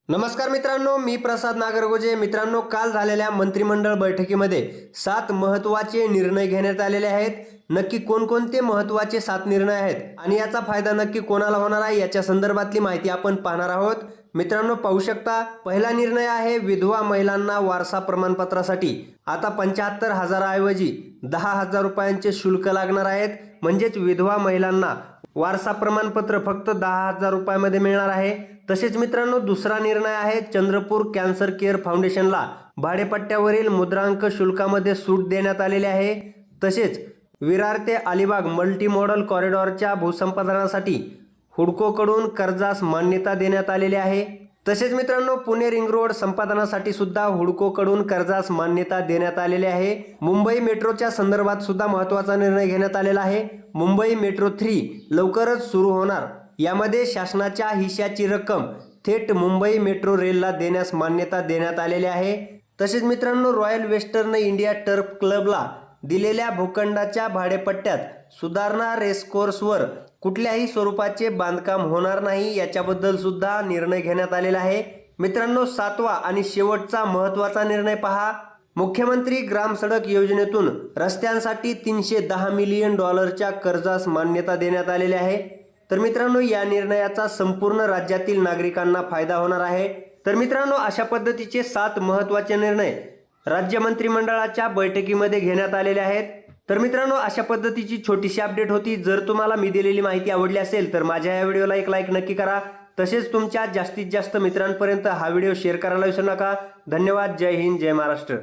नमस्कार मित्रांनो, मी प्रसाद नागरगोजे। मित्रांनो, काल झालेल्या मंत्रिमंडळ बैठकीमध्ये 7 महत्त्वाचे निर्णय घेण्यात आलेले आहेत। नक्की कोणकोणते महत्त्वाचे 7 निर्णय आहेत आणि याचा फायदा नक्की कोणाला होणार आहे याच्या संदर्भातली माहिती आपण पाहणार आहोत। मित्रांनो, पाहू शकता, पहिला निर्णय आहे विधवा महिलांना वारसा प्रमाणपत्रासाठी आता 75,000 ऐवजी 10,000 रुपयांचे शुल्क लागणार आहेत। म्हणजेच विधवा महिलांना वारसा प्रमाणपत्र फक्त 10,000 रुपयामध्ये मिळणार आहे। तसेच मित्रांनो, दुसरा निर्णय आहे चंद्रपूर कॅन्सर केअर फाउंडेशनला भाडेपट्ट्यावरील मुद्रांक शुल्कामध्ये सूट देण्यात आलेली आहे। तसेच विरार ते अलिबाग मल्टी मॉडल कॉरिडॉरच्या भूसंपादनासाठी हुडकोकडून कर्जास मान्यता देण्यात आलेली आहे। तसेच मित्रांनो, पुणे रिंग रोड संपादनासाठी सुद्धा हुडकोकडून कर्जास मान्यता देण्यात आलेली आहे। मुंबई मेट्रोच्या संदर्भात सुद्धा महत्त्वाचा निर्णय घेण्यात आलेला आहे। मुंबई मेट्रो 3 लवकरच सुरू होणार। यामध्ये शासनाच्या हिश्श्याची रक्कम थेट मुंबई मेट्रो रेलला देण्यास मान्यता देण्यात आलेली आहे। तसेच मित्रांनो, रॉयल वेस्टर्न इंडिया टर्फ क्लबला दिलेल्या भूखंडाच्या भाडेपट्ट्यात सुधारणा, रेसकोर्सवर कुठल्याही स्वरूपाचे बांधकाम होणार नाही याच्याबद्दल सुद्धा निर्णय घेण्यात आलेला आहे। मित्रांनो, 7वा आणि शेवटचा महत्त्वाचा निर्णय पहा। मुख्यमंत्री ग्राम सडक योजनेतून रस्त्यांसाठी $310 मिलियन कर्जास मान्यता देण्यात आलेली आहे। तर मित्रांनो, या निर्णयाचा संपूर्ण राज्यातील नागरिकांना फायदा होणार आहे। तर मित्रांनो, अशा पद्धतीचे 7 महत्त्वाचे निर्णय राज्य मंत्रिमंडळाच्या बैठकीमध्ये घेण्यात आलेले आहेत। तर मित्रांनो, अशा पद्धतीची छोटीशी अपडेट होती। जर तुम्हाला मी दिलेली माहिती आवडली असेल तर माझ्या या व्हिडिओला एक लाईक नक्की करा। तसेच तुमच्या जास्तीत जास्त मित्रांपर्यंत हा व्हिडिओ शेअर करायला विसरू नका। धन्यवाद। जय हिंद, जय महाराष्ट्र।